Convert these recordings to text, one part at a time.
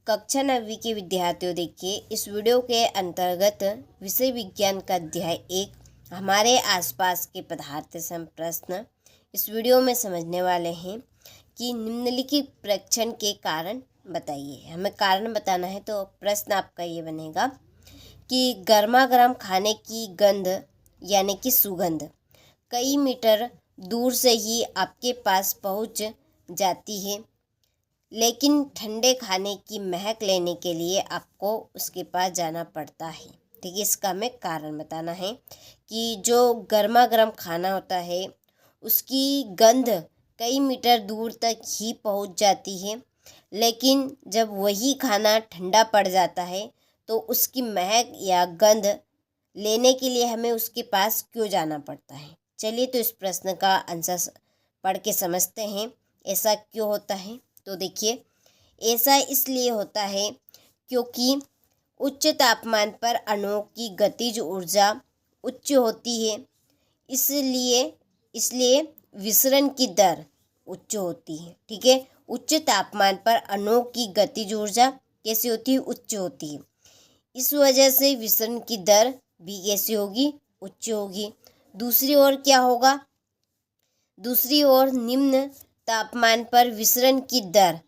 कक्षा 9वीं के विद्यार्थियों, देखिए इस वीडियो के अंतर्गत विषय विज्ञान का अध्याय 1 हमारे आसपास के पदार्थ से हम प्रश्न इस वीडियो में समझने वाले हैं कि निम्नलिखित परीक्षण के कारण बताइए। हमें कारण बताना है, तो प्रश्न आपका ये बनेगा कि गर्मा गर्म खाने की गंध यानी कि सुगंध कई मीटर दूर से ही आपके पास पहुंच जाती है, लेकिन ठंडे खाने की महक लेने के लिए आपको उसके पास जाना पड़ता है। ठीक है, इसका हमें कारण बताना है कि जो गर्मा गर्म खाना होता है उसकी गंध कई मीटर दूर तक ही पहुंच जाती है, लेकिन जब वही खाना ठंडा पड़ जाता है तो उसकी महक या गंध लेने के लिए हमें उसके पास क्यों जाना पड़ता है। चलिए तो इस प्रश्न का आंसर पढ़ के समझते हैं, ऐसा क्यों होता है। तो देखिए, ऐसा इसलिए होता है क्योंकि उच्च तापमान पर अणुओं की गतिज ऊर्जा उच्च होती है, इसलिए विसरण की दर उच्च होती है। ठीक है, उच्च तापमान पर अणुओं की गतिज ऊर्जा कैसी होती है, उच्च होती है। इस वजह से विसरण की दर भी कैसी होगी, उच्च होगी। दूसरी ओर क्या होगा, दूसरी ओर निम्न तापमान पर विसरण की दर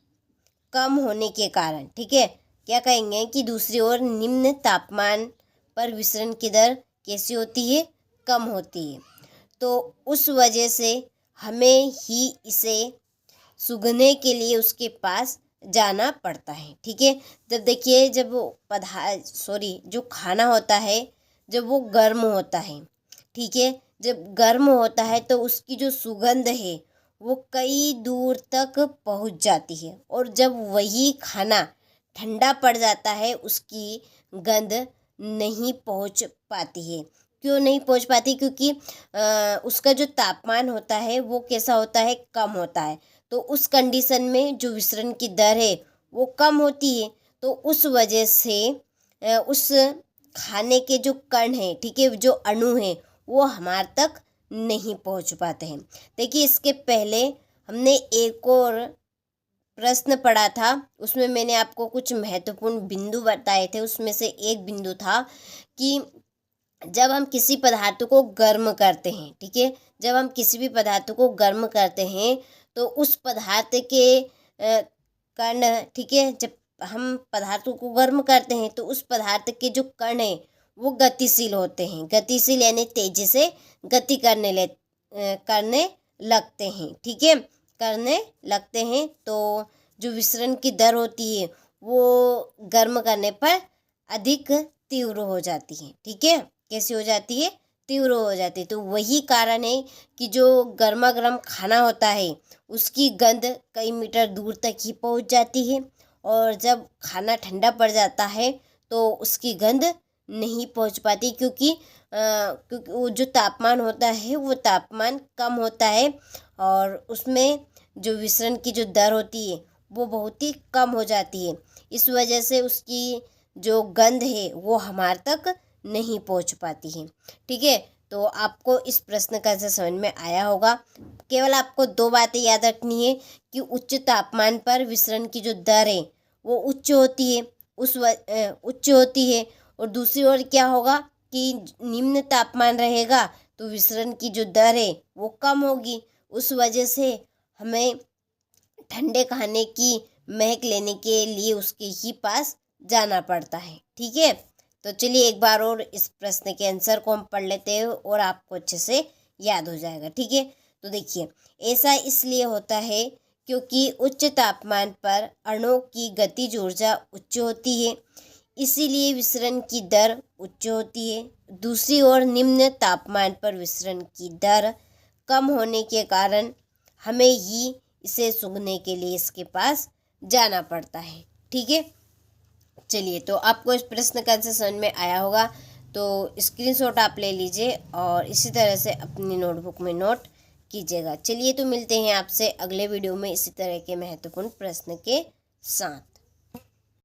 कम होने के कारण, ठीक है, क्या कहेंगे कि दूसरी ओर निम्न तापमान पर विसरण की दर कैसी होती है, कम होती है। तो उस वजह से हमें ही इसे सूंघने के लिए उसके पास जाना पड़ता है। ठीक है, जब देखिए जब जो खाना होता है जब वो गर्म होता है, ठीक है, जब गर्म होता है तो उसकी जो सुगंध है वो कई दूर तक पहुंच जाती है, और जब वही खाना ठंडा पड़ जाता है उसकी गंध नहीं पहुंच पाती है। क्यों नहीं पहुंच पाती, क्योंकि उसका जो तापमान होता है वो कैसा होता है, कम होता है। तो उस कंडीशन में जो विसरण की दर है वो कम होती है, तो उस वजह से उस खाने के जो कण हैं, ठीक है, जो अणु हैं वो हमारे तक नहीं पहुंच पाते हैं। देखिए, इसके पहले हमने एक और प्रश्न पढ़ा था, उसमें मैंने आपको कुछ महत्वपूर्ण बिंदु बताए थे। उसमें से एक बिंदु था कि जब हम किसी पदार्थ को गर्म करते हैं, ठीक है, जब हम किसी भी पदार्थ को गर्म करते हैं तो उस पदार्थ के कण, ठीक है, जब हम पदार्थों को गर्म करते हैं तो उस पदार्थ के जो कण हैं वो गतिशील होते हैं। गतिशील यानी तेजी से गति करने लगते हैं, ठीक है, करने लगते हैं। तो जो विसरण की दर होती है वो गर्म करने पर अधिक तीव्र हो जाती है। ठीक है, कैसी हो जाती है, तीव्र हो जाती है। तो वही कारण है कि जो गर्मा गर्म खाना होता है उसकी गंध कई मीटर दूर तक ही पहुंच जाती है, और जब खाना ठंडा पड़ जाता है तो उसकी गंध नहीं पहुंच पाती, क्योंकि वो जो तापमान होता है वो तापमान कम होता है, और उसमें जो विसरण की जो दर होती है वो बहुत ही कम हो जाती है। इस वजह से उसकी जो गंध है वो हमारे तक नहीं पहुंच पाती है। ठीक है, तो आपको इस प्रश्न का आंसर समझ में आया होगा। केवल आपको दो बातें याद रखनी है कि उच्च तापमान पर विसरण की जो दर है वो उच्च होती है, उच्च होती है, और दूसरी ओर क्या होगा कि निम्न तापमान रहेगा तो विसरण की जो दर है वो कम होगी। उस वजह से हमें ठंडे खाने की महक लेने के लिए उसके ही पास जाना पड़ता है। ठीक है, तो चलिए एक बार और इस प्रश्न के आंसर को हम पढ़ लेते हैं और आपको अच्छे से याद हो जाएगा। ठीक है, तो देखिए, ऐसा इसलिए होता है क्योंकि उच्च तापमान पर अणुओं की गतिज ऊर्जा उच्च होती है, इसीलिए विसरण की दर उच्च होती है। दूसरी ओर निम्न तापमान पर विसरण की दर कम होने के कारण हमें ही इसे सूंघने के लिए इसके पास जाना पड़ता है। ठीक है, चलिए तो आपको इस प्रश्न का आंसर समझ में आया होगा, तो स्क्रीनशॉट आप ले लीजिए और इसी तरह से अपनी नोटबुक में नोट कीजिएगा। चलिए तो मिलते हैं आपसे अगले वीडियो में इसी तरह के महत्वपूर्ण प्रश्न के साथ।